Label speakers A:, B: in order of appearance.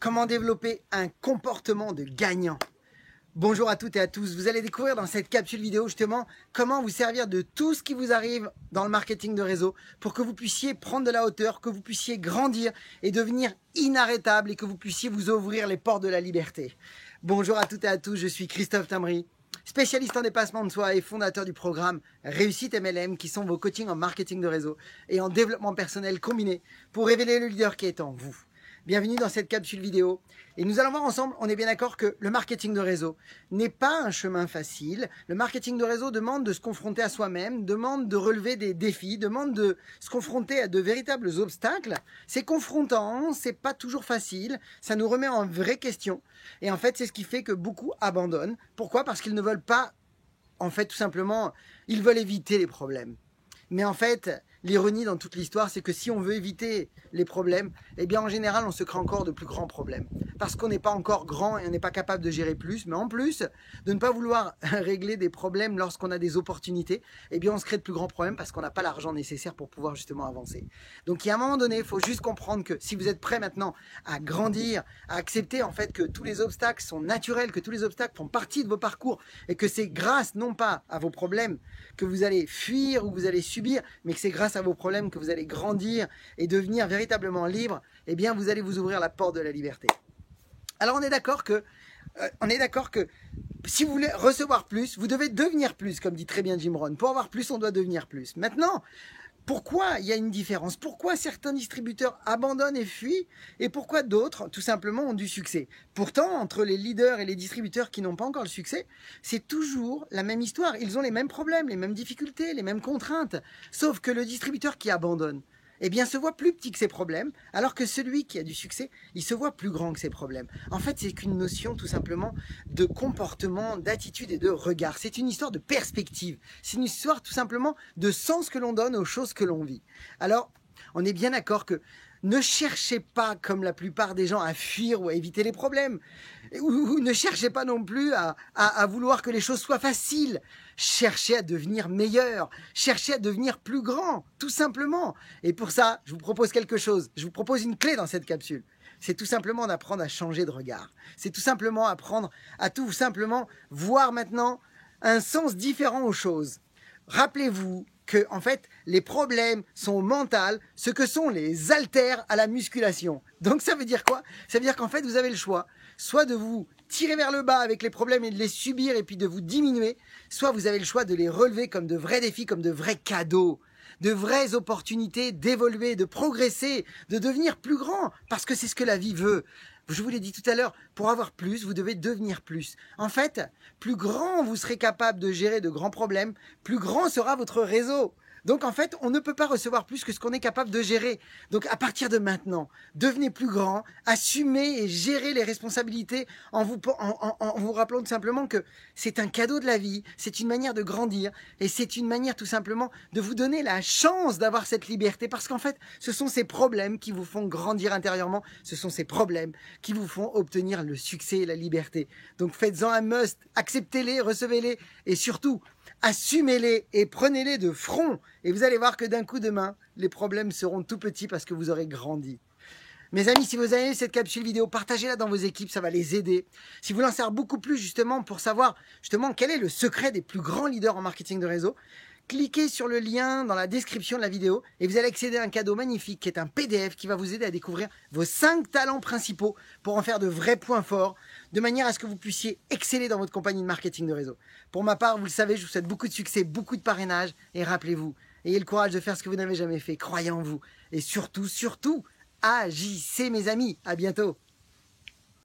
A: Comment développer un comportement de gagnant? Bonjour à toutes et à tous, vous allez découvrir dans cette capsule vidéo justement comment vous servir de tout ce qui vous arrive dans le marketing de réseau pour que vous puissiez prendre de la hauteur, que vous puissiez grandir et devenir inarrêtable et que vous puissiez vous ouvrir les portes de la liberté. Bonjour à toutes et à tous, je suis Christophe Timry, spécialiste en dépassement de soi et fondateur du programme Réussite MLM qui sont vos coachings en marketing de réseau et en développement personnel combiné pour révéler le leader qui est en vous. Bienvenue dans cette capsule vidéo et nous allons voir ensemble, on est bien d'accord que le marketing de réseau n'est pas un chemin facile. Le marketing de réseau demande de se confronter à soi-même, demande de relever des défis, demande de se confronter à de véritables obstacles. C'est confrontant, c'est pas toujours facile, ça nous remet en vraie question et en fait c'est ce qui fait que beaucoup abandonnent. Pourquoi? Parce qu'ils ne veulent pas, en fait tout simplement, ils veulent éviter les problèmes. Mais en fait, l'ironie dans toute l'histoire, c'est que si on veut éviter les problèmes, eh bien en général, on se crée encore de plus grands problèmes. Parce qu'on n'est pas encore grand et on n'est pas capable de gérer plus. Mais en plus de ne pas vouloir régler des problèmes lorsqu'on a des opportunités, eh bien on se crée de plus grands problèmes parce qu'on n'a pas l'argent nécessaire pour pouvoir justement avancer. Donc il y a un moment donné, il faut juste comprendre que si vous êtes prêt maintenant à grandir, à accepter en fait que tous les obstacles sont naturels, que tous les obstacles font partie de vos parcours et que c'est grâce non pas à vos problèmes que vous allez fuir ou que vous allez subir, mais que c'est grâce à vos problèmes que vous allez grandir et devenir véritablement libre, eh bien vous allez vous ouvrir la porte de la liberté. Alors on est d'accord que si vous voulez recevoir plus, vous devez devenir plus, comme dit très bien Jim Rohn. Pour avoir plus, on doit devenir plus. Maintenant, pourquoi il y a une différence? Pourquoi certains distributeurs abandonnent et fuient et pourquoi d'autres, tout simplement, ont du succès? Pourtant, entre les leaders et les distributeurs qui n'ont pas encore le succès, c'est toujours la même histoire. Ils ont les mêmes problèmes, les mêmes difficultés, les mêmes contraintes. Sauf que le distributeur qui abandonne, eh bien, se voit plus petit que ses problèmes, alors que celui qui a du succès, il se voit plus grand que ses problèmes. En fait, c'est qu'une notion tout simplement de comportement, d'attitude et de regard. C'est une histoire de perspective. C'est une histoire tout simplement de sens que l'on donne aux choses que l'on vit. Alors, on est bien d'accord que ne cherchez pas, comme la plupart des gens, à fuir ou à éviter les problèmes. Ou ne cherchez pas non plus à vouloir que les choses soient faciles. Cherchez à devenir meilleur. Cherchez à devenir plus grand, tout simplement. Et pour ça, je vous propose quelque chose. Je vous propose une clé dans cette capsule. C'est tout simplement d'apprendre à changer de regard. C'est tout simplement apprendre à tout simplement voir maintenant un sens différent aux choses. Rappelez-vous que en fait les problèmes sont mentaux, ce que sont les haltères à la musculation. Donc ça veut dire quoi? Ça veut dire qu'en fait vous avez le choix, soit de vous tirer vers le bas avec les problèmes et de les subir et puis de vous diminuer, soit vous avez le choix de les relever comme de vrais défis, comme de vrais cadeaux, de vraies opportunités d'évoluer, de progresser, de devenir plus grand, parce que c'est ce que la vie veut. Je vous l'ai dit tout à l'heure, pour avoir plus, vous devez devenir plus. En fait, plus grand vous serez capable de gérer de grands problèmes, plus grand sera votre réseau. Donc en fait, on ne peut pas recevoir plus que ce qu'on est capable de gérer. Donc à partir de maintenant, devenez plus grand, assumez et gérez les responsabilités en vous rappelant tout simplement que c'est un cadeau de la vie, c'est une manière de grandir et c'est une manière tout simplement de vous donner la chance d'avoir cette liberté parce qu'en fait, ce sont ces problèmes qui vous font grandir intérieurement, ce sont ces problèmes qui vous font obtenir le succès et la liberté. Donc faites-en un must, acceptez-les, recevez-les et surtout, assumez-les et prenez-les de front et vous allez voir que d'un coup de main, les problèmes seront tout petits parce que vous aurez grandi. Mes amis, si vous avez aimé cette capsule vidéo, partagez-la dans vos équipes, ça va les aider. Si vous voulez en savoir beaucoup plus justement pour savoir justement quel est le secret des plus grands leaders en marketing de réseau, cliquez sur le lien dans la description de la vidéo et vous allez accéder à un cadeau magnifique qui est un PDF qui va vous aider à découvrir vos 5 talents principaux pour en faire de vrais points forts, de manière à ce que vous puissiez exceller dans votre compagnie de marketing de réseau. Pour ma part, vous le savez, je vous souhaite beaucoup de succès, beaucoup de parrainage et rappelez-vous, ayez le courage de faire ce que vous n'avez jamais fait, croyez en vous et surtout, agissez mes amis, à bientôt.